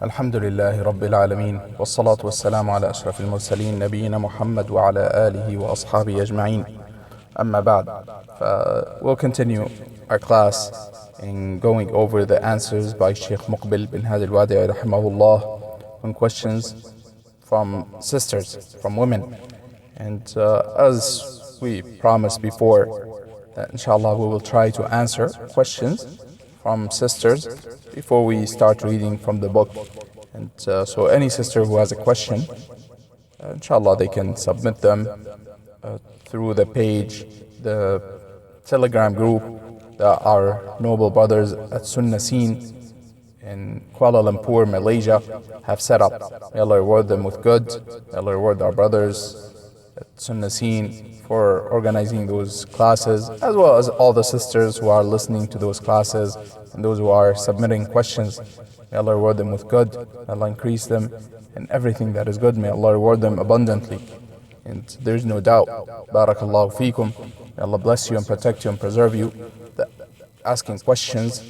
الحمد لله رب العالمين والصلاة والسلام على أشرف المرسلين نبينا محمد وعلى آله وأصحابه أجمعين. أما بعد, we'll continue our class in going over the answers by Sheikh Muqbil bin Hadi al-Wadi rahimahullah on questions from sisters, from women. And as we promised before, that inshallah we will try to answer questions from sisters before we start reading from the book. And so any sister who has a question, inshallah they can submit them through the page, the Telegram group that our noble brothers at Sunnah Scene in Kuala Lumpur, Malaysia have set up. May Allah reward them with good. May Allah reward our brothers at Sunnah Scene for organizing those classes, as well as all the sisters who are listening to those classes and those who are submitting questions. May Allah reward them with good. May Allah increase them in everything that is good. May Allah reward them abundantly. And there's no doubt, barakallahu feekum, may Allah bless you and protect you and preserve you, that asking questions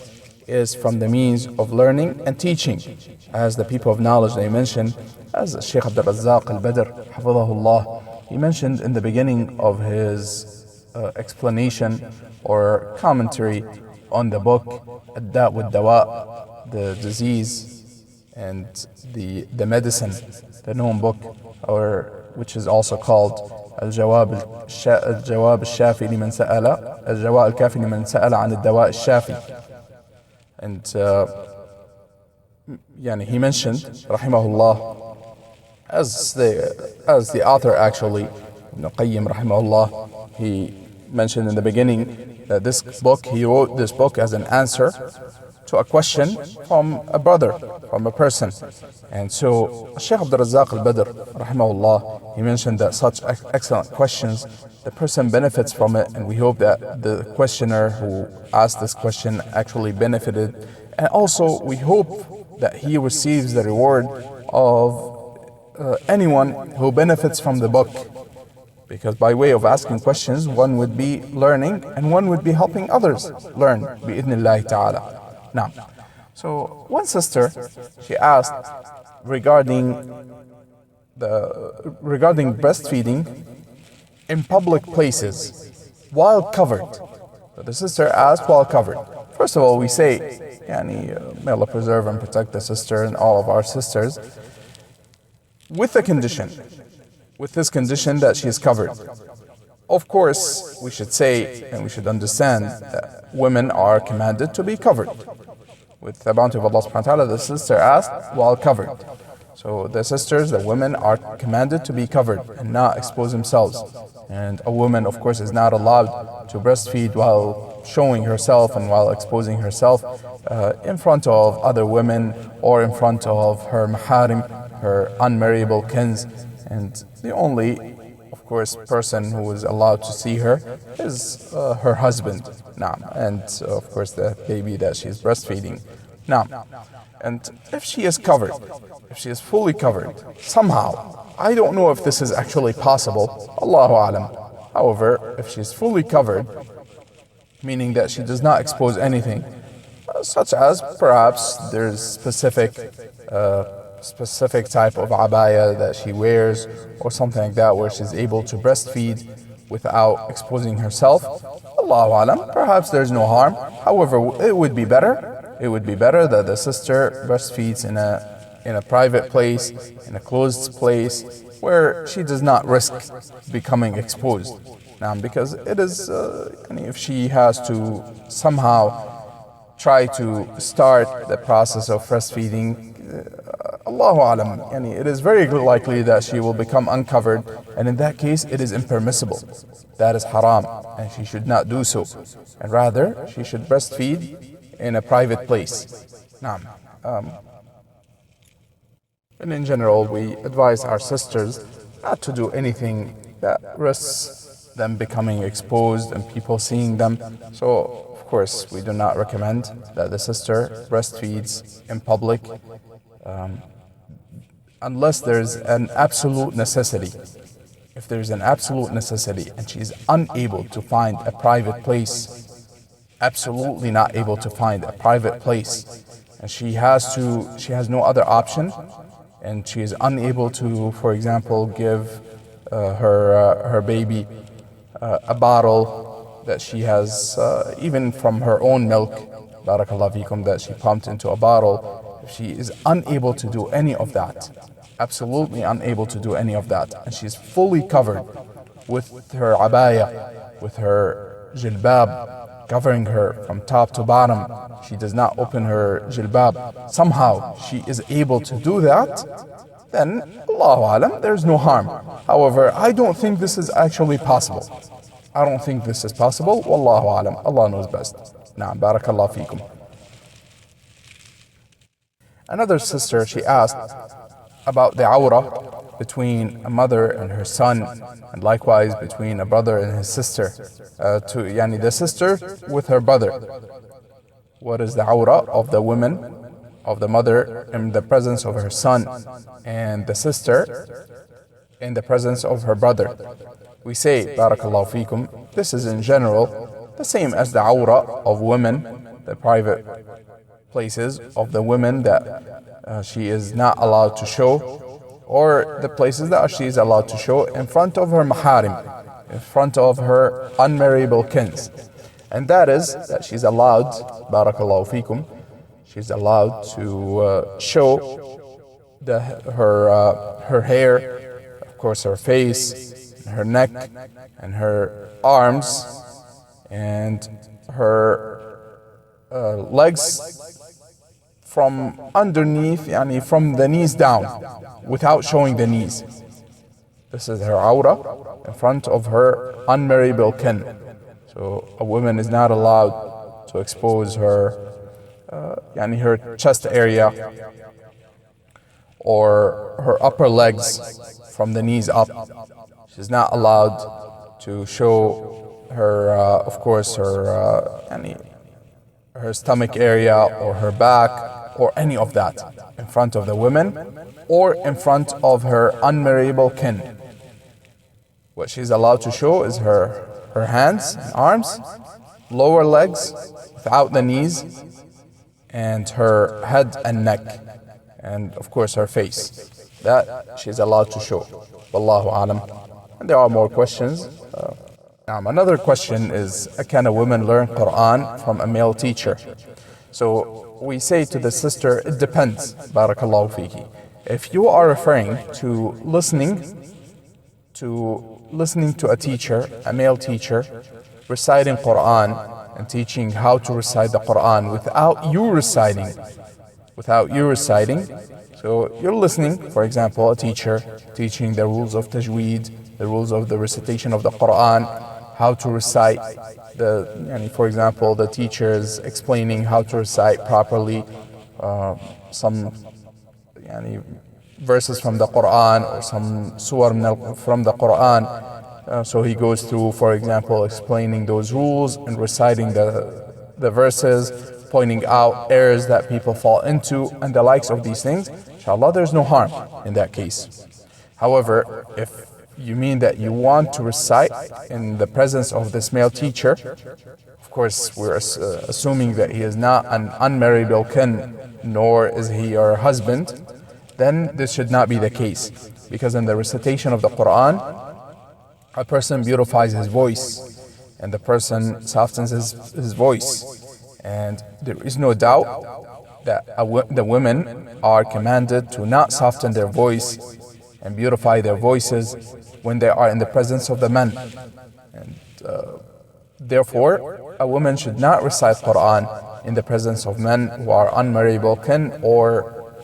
is from the means of learning and teaching. As the people of knowledge, they mentioned, as Shaykh Abdul Razzaq al-Badr, hafidhahullah, he mentioned in the beginning of his explanation or commentary on the book, Ad-Da' wad-Dawa', the disease and the medicine, the known book, or which is also called الجواب الشافي لمن سأل الجواب الكافي لمن سأل عن الدواء الشافي. And he mentioned, rahimahullah, as the author actually, Ibn Qayyim rahimahullah, he mentioned in the beginning that this book, he wrote this book as an answer to a question from a brother, from a person. And so Shaykh Abdul Razzaq al-Badr rahimahullah, he mentioned that such excellent questions, the person benefits from it, and we hope that the questioner who asked this question actually benefited. And also we hope that he receives the reward of anyone who benefits from the book, because by way of asking questions, one would be learning and one would be helping others learn bi'idhnillahi ta'ala. Now, so one sister, she asked regarding breastfeeding in public places while covered. So the sister asked while covered. First of all, we say, may Allah preserve and protect the sister and all of our sisters, with the condition, with this condition that she is covered. Of course, we should say and we should understand that women are commanded to be covered. With the bounty of Allah subhanahu wa ta'ala, the sister asked while covered. So the sisters, the women are commanded to be covered and not expose themselves. And a woman, of course, is not allowed to breastfeed while showing herself and while exposing herself in front of other women or in front of her maharim, her unmarriable kins. And the only, of course, person who is allowed to see her is her husband. And of course the baby that she is breastfeeding. And if she is covered, if she is fully covered, somehow, I don't know if this is actually possible, Allahu Alam. However, if she is fully covered, meaning that she does not expose anything, such as perhaps there's specific type of abaya that she wears or something like that, where she's able to breastfeed without exposing herself, Allahu Alam, perhaps there's no harm. However, it would be better that the sister breastfeeds in a private place, in a closed place, where she does not risk becoming exposed. Because it is, if she has to somehow try to start the process of breastfeeding, Allahu Alam, it is very likely that she will become uncovered, and in that case it is impermissible. That is haram, and she should not do so. And rather, she should breastfeed in a private place. And in general, we advise our sisters not to do anything that risks them becoming exposed and people seeing them. So, of course, we do not recommend that the sister breastfeeds in public unless there's an absolute necessity. If there's an absolute necessity and she is unable to find a private place, absolutely not able to find a private place, and she has no other option, and she is unable to, for example, give her baby a bottle that she has, even from her own milk, barakallahu fikum, that she pumped into a bottle. If she is unable to do any of that, absolutely unable to do any of that, and she's fully covered with her abaya, with her jilbab, covering her from top to bottom, she does not open her jilbab, somehow she is able to do that, then Allahu Alam, there's no harm. However, I don't think this is actually possible. I don't think this is possible. Wallahu Alam, Allah knows best. Na'am, barakallahu feekum. Another sister, she asked about the awrah between a mother and her son, and likewise between a brother and his sister, the sister with her brother. What is the awrah of the woman, of the mother in the presence of her son, and the sister in the presence of her brother? We say, barakallahu feekum, this is in general the same as the awrah of women, the private places of the women that she is not allowed to show, or the places that she is allowed to show in front of her maharim, in front of her unmarriable kins. And that is that she's allowed, barakallahu feekum, she's allowed to show her hair, of course her face, her neck, and her arms, and her legs from underneath, from the knees down, without showing the knees. This is her awrah in front of her unmarriable kin. So a woman is not allowed to expose her her chest area or her upper legs from the knees up. She's not allowed to show her, of course, her stomach area or her back or any of that in front of the women or in front of her unmarriable kin. What she's allowed to show is her hands and arms, lower legs without the knees, and her head and neck, and of course her face. That she's allowed to show. Wallahu alam. And there are more questions. Another question is, can a woman learn Quran from a male teacher? So we say to the sister, it depends, barakallahu fiki. If you are referring to listening to a teacher, a male teacher, reciting Quran and teaching how to recite the Quran without you reciting, so you're listening, for example, a teacher teaching the rules of tajweed, the rules of the recitation of the Quran, how to recite for example, the teachers explaining how to recite properly some verses from the Quran or some surah from the Quran. So he goes through, for example, explaining those rules and reciting the verses, pointing out errors that people fall into and the likes of these things. Inshallah, there's no harm in that case. However, if you mean that you want to recite in the presence of this male teacher, of course we're assuming that he is not an unmarriable kin, nor is he your husband, then this should not be the case. Because in the recitation of the Quran, a person beautifies his voice, and the person softens his voice. And there is no doubt that the women are commanded to not soften their voice and beautify their voices when they are in the presence of the men. And therefore, a woman should not recite Quran in the presence of men who are unmarriable kin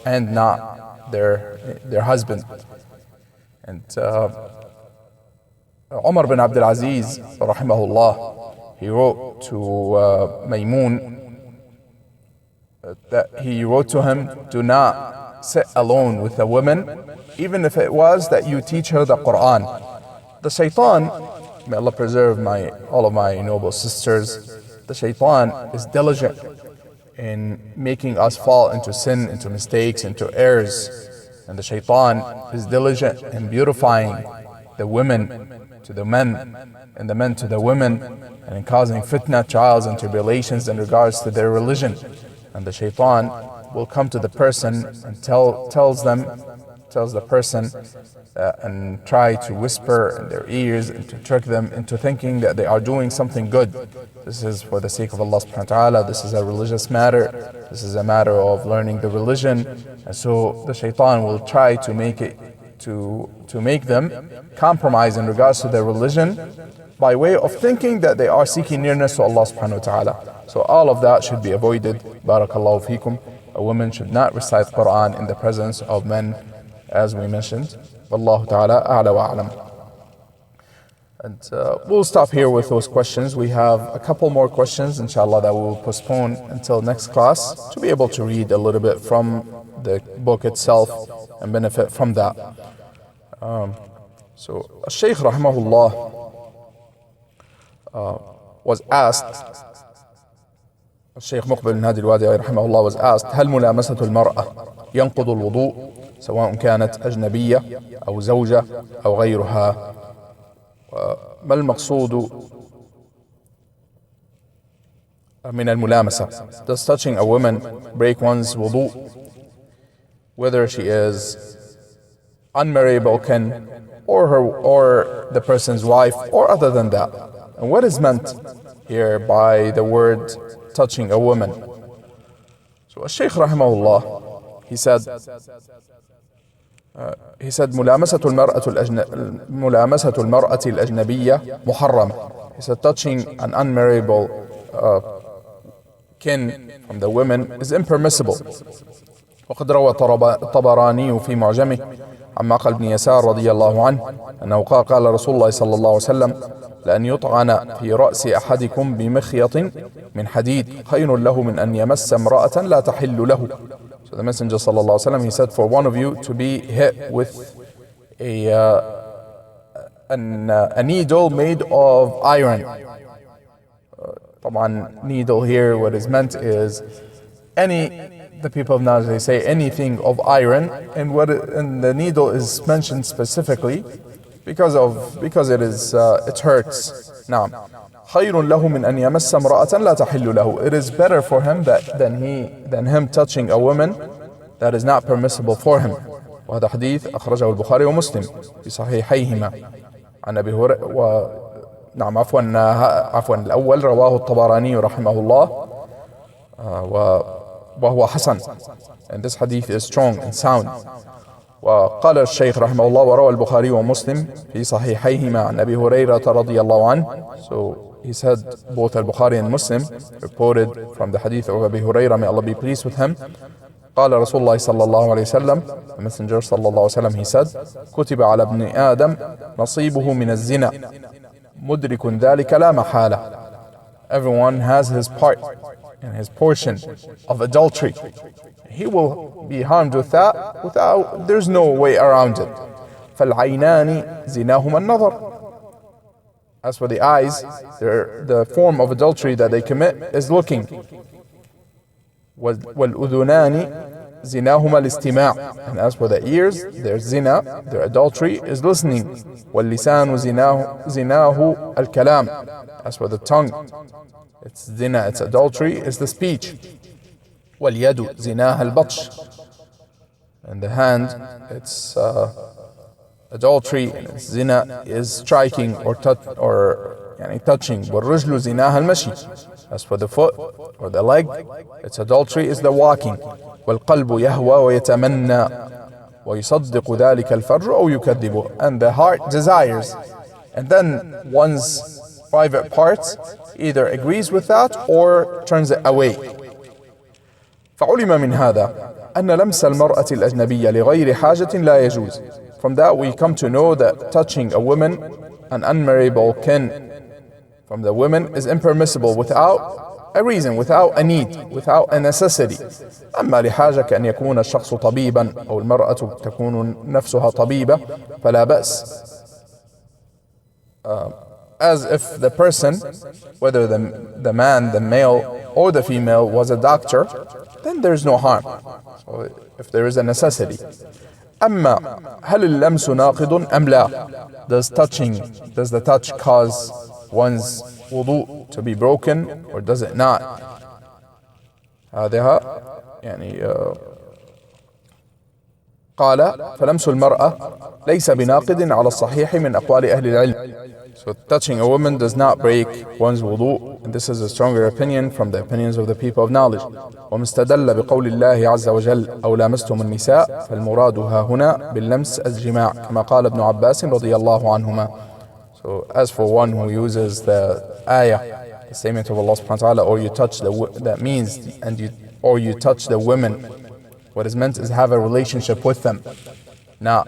and not their husband. And Umar bin Abdul Aziz, rahimahullah, he wrote to Maymun that he wrote to him, do not sit alone with a woman, even if it was that you teach her the Quran. The shaitan, may Allah preserve all of my noble sisters, the shaitan is diligent in making us fall into sin, into mistakes, into errors. And the shaitan is diligent in beautifying the women to the men and the men to the women, and in causing fitna, trials and tribulations in regards to their religion. And the shaitan will come to the person and tells the person and try to whisper in their ears and to trick them into thinking that they are doing something good. This is for the sake of Allah subhanahu wa ta'ala. This is a religious matter. This is a matter of learning the religion. And so the shaitan will try to make it to make them compromise in regards to their religion by way of thinking that they are seeking nearness to Allah subhanahu wa ta'ala. So all of that should be avoided. Barakallahu feekum. A woman should not recite Quran in the presence of men, as we mentioned. Wallahu ta'ala a'la wa a'lam. And we'll stop here with those questions. We have a couple more questions, inshallah, that we will postpone until next class to be able to read a little bit from the book itself and benefit from that. So Shaykh rahimahullah was asked, Shaykh Muqbil Nadi al-Wadi rahimahullah was asked, هل ملامسة المرأة ينقض الوضوء سواء كانت أجنبية أو زوجة أو غيرها؟ ما المقصود من الملامسة? Does touching a woman break one's wudu, whether she is unmarriageable kin or the person's wife or other than that? And what is meant here by the word touching a woman? So Shaykh rahimahullah, he said ملامسة المرأة الأجنبية محرمة. He said touching an unmarriageable kin from the women is impermissible. وقد روى الطبراني في معجمه عن معقل بن يسار رضي الله عنه أنه قال رسول الله صلى الله عليه وسلم لأن يطعن في رأس أحدكم بمخيط من حديد خير له من أن يمس امرأة لا تحل له. So the Messenger sallallahu alaihi wasallam, he said, for one of you to be hit with a needle made of iron. Needle here, what is meant is the people of knowledge, they say anything of iron, and the needle is mentioned specifically because it hurts. Now, خير له من أن يمس امرأة لا تحل له. It is better for him than him touching a woman that is not permissible for him. وهذا حديث أخرجه البخاري ومسلم في صحيحيهما عن أبي هريرة. نعم عفوا الأول رواه الطبراني رحمه الله وهو حسن. And this hadith is strong and sound. وقال الشيخ رحمه الله وروى البخاري ومسلم في صحيحيهما عن أبي هريرة رضي الله عنه. So he said both al-Bukhari and Muslim reported from the hadith of Abu Hurairah, may Allah be pleased with him. قال رسول الله صلى الله عليه وسلم, the Messenger صلى الله عليه وسلم, he said, كتب على ابن آدم نصيبه من الزنا مدرك ذلك لا محالة. Everyone has his part and his portion of adultery. He will be harmed with that there's no way around it. فالعينان زناهما النظر. As for the eyes, the form of adultery that they commit is looking. وَالْأُذُنَانِ زِنَاهُمَا الْإِسْتِمَاعِ. And as for the ears, their zina, their adultery is listening. وَالْلِسَانُ زِنَاهُ الْكَلَامِ. As for the tongue, its zina, its adultery is the speech. وَالْيَدُ زِنَاهَ الْبَطْشِ. And the hand, its adultery and its zina is striking or touching. وَالرِّجْلُ زِنَاهَ الْمَشِي. As for the foot or the leg, its adultery is the walking. وَالْقَلْبُ يَهْوَى وَيَتَمَنَّى وَيُصَدِّقُ ذَلِكَ الْفَرْجُ أَوْ يُكَذِّبُ. And the heart desires, and then one's private parts either agrees with that or turns it away. فعلم من هذا أن لمس المرأة الأجنبية لغير حاجة لا يجوز. From that we come to know that touching a woman, an unmarriageable kin from the women, is impermissible without a reason, without a need, without a necessity. أما لحاجة كأن يكون الشخص طبيبا أو المرأة تكون نفسها طبيبة فلا بأس. As if the person, whether the man, the male or the female, was a doctor, then there's no harm. So if there is a necessity. أما هل اللمس ناقض أم لا? Does the touch cause one's wudu to be broken or does it not? هذا يعني قال فلمس المرأة ليس بناقض على الصحيح من أقوال أهل العلم. So touching a woman does not break one's wudu, and this is a stronger opinion from the opinions of the people of knowledge. ومستدل بقول الله عز وجل أو لامستم النساء فالمراد ها هنا باللمس الجماع كما قال ابن عباس رضي الله عنهما. So as for one who uses the ayah, the statement of Allah subhanahu wa ta'ala, or you touch that means, or you touch the women, what is meant is have a relationship with them, not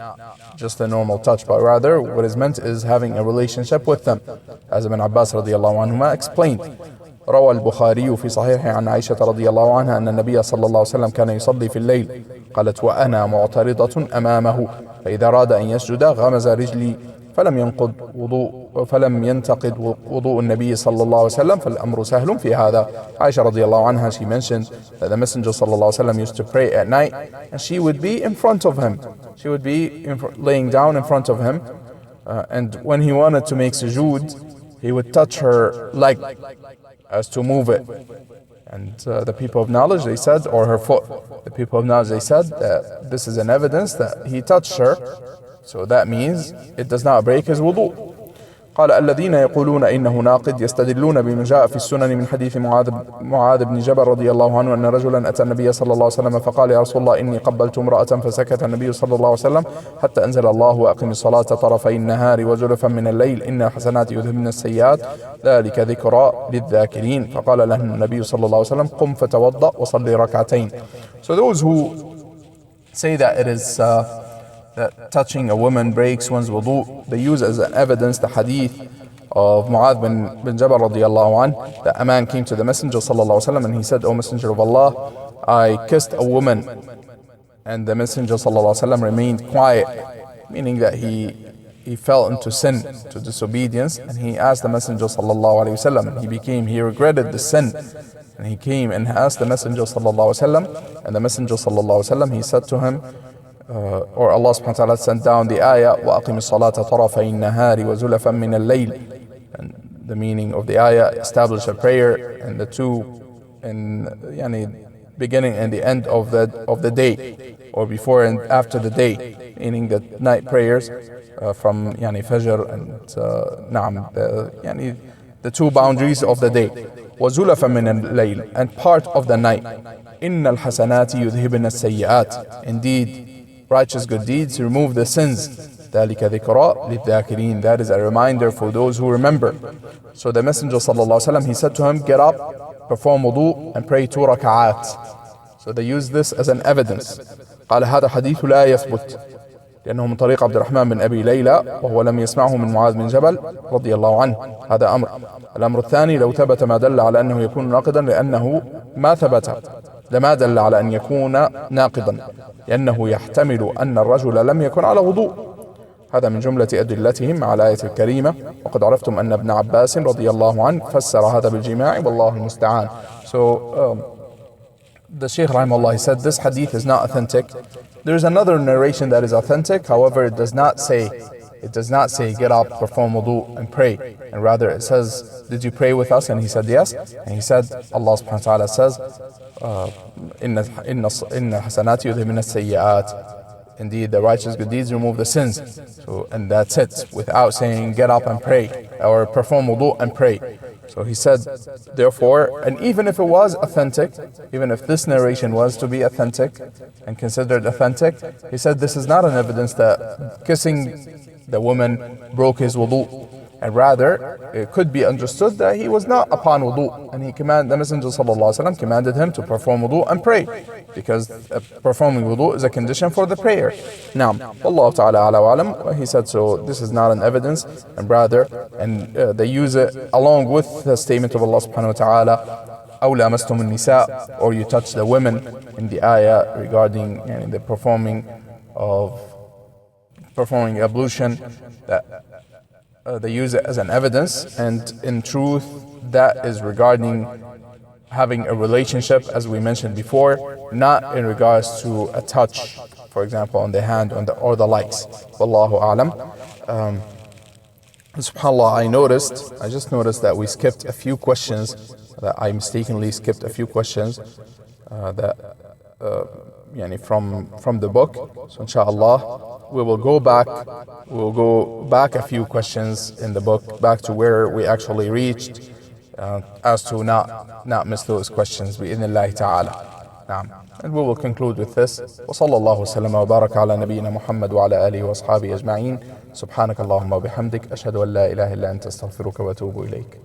just a normal touch, but rather what is meant is having a relationship with them, as Ibn Abbas رضي الله عنهما explained. روى البخاري في صحيحه عن عائشة رضي الله عنها أن النبي صلى الله عليه وسلم كان يصلي في الليل، قالت وأنا معترضة أمامه فإذا أراد أن يسجد غمز رجلي فلم ينتقد وضوء النبي صلى الله عليه وسلم فالأمر سهل في هذا. Aisha رضي الله عنها, she mentioned that the Messenger صلى الله عليه وسلم used to pray at night, and she would be in front of him. She would be laying down in front of him, and when he wanted to make sujood, he would touch her leg as to move it. And the people of knowledge, they said, or her foot, the people of knowledge, they said that this is an evidence that he touched her, so that means it does not break his wudu. قال الذين يقولون إنه ناقض يستدلون بما جاء في السنن من حديث معاذ بن جبل رضي الله عنه أن رجلا أتى النبي صلى الله عليه وسلم فقال يا رسول الله إني قبلت امرأة فسكت النبي صلى الله عليه وسلم حتى أنزل الله وأقم الصلاة طرفي النهار وزلفا من الليل إن الحسنات يذهبن السيئات ذلك ذكرى للذاكرين فقال له النبي صلى الله عليه وسلم قم فتوضأ وصلي ركعتين. So those who say that it is that touching a woman breaks one's wudu, they use as an evidence the hadith of Mu'adh bin Jabal radiallahu anh, that a man came to the Messenger sallallahu alaihi wasallam and he said, O Messenger of Allah, I kissed a woman, and the Messenger sallallahu alaihi wasallam remained quiet, meaning that he fell into sin, to disobedience, and he asked the Messenger sallallahu alaihi wasallam, and he regretted the sin, and he came and asked the Messenger sallallahu alaihi wasallam, and the Messenger sallallahu alaihi wasallam, he said to him, or Allah subhanahu wa ta'ala sent down the ayah وَأَقِمِ الصَّلَاةَ طَرَفَيِ النَّهَارِ وَزُلَفًا مِنَ اللَّيْلِ, and the meaning of the ayah, establish a prayer in the two, in beginning and the end of the day, or before and after the day, meaning the night prayers from Fajr and the two boundaries of the day. وَزُلَفًا مِنَ اللَّيْلِ, and part of the night. إِنَّ الْحَسَنَاتِ يُذْهِبْنَ السَّيِّئَاتِ, indeed righteous good deeds remove the sins. ذَلِكَ ذِكْرَى لِلذَّاكِرِينَ, that is a reminder for those who remember. So the Messenger sallallahu alaihi wasallam, he said to him, get up, perform wudu, and pray 2 rak'at. So they use this as an evidence. قال هذا حديث لا يثبت لأنه من طريق عبد الرحمن بن أبي ليلى وهو لم يسمعه من معاذ بن جبل رضي الله عنه. هذا أمر. الأمر الثاني لو ثبت ما دل على أنه يكون ناقضا لأنه ما ثبت لما دل على أن يكون ناقضا لأنه يحتمل أن الرجل لم يكن على وضوء. هذا من جملة أدلتهم على الآية الكريمة وقد عرفتم أن ابن عباس رضي الله عنه فسر هذا بالجماع والله المستعان. So the Shaykh rahimahullah, he said this hadith is not authentic. There's another narration that is authentic, however it does not say get up, perform wudu and pray, and rather it says, did you pray with us? And he said yes, and he said, Allah subhanahu wa ta'ala says, inna hasanati yudhibna sayyi'at, indeed the righteous good deeds remove the sins. So, and that's it, without saying get up and pray or perform wudu and pray. So he said, therefore, and even if it was authentic, even if this narration was to be authentic and considered authentic, he said this is not an evidence that kissing the woman broke his wudu, and rather it could be understood that he was not upon wudu, and the Messenger ﷺ commanded him to perform wudu and pray, because performing wudu is a condition for the prayer. Now, Allah Ta'ala ala wa alam, he said, so this is not an evidence, and rather, and they use it along with the statement of Allah Subhanahu wa Ta'ala, أَوْ لَامَسْتُمُ النِّسَاءِ, or you touch the women, in the ayah regarding the performing ablution, that they use it as an evidence, and in truth that is regarding having a relationship, as we mentioned before, not in regards to a touch, for example on the hand or the likes. Wallahu a'lam. SubhanAllah, I just noticed that we skipped a few questions, that I mistakenly skipped a few questions that يعني from the book. So inshallah, we will go back a few questions in the book, back to where we actually reached, as to not miss those questions بإذن الله تعالى. نعم. And we will conclude with this. وصلى الله وسلم وبارك على نبينا محمد وعلى آله وأصحابه أجمعين. سبحانك اللهم وبحمدك أشهد أن لا إله إلا أنت أستغفرك وأتوب إليك.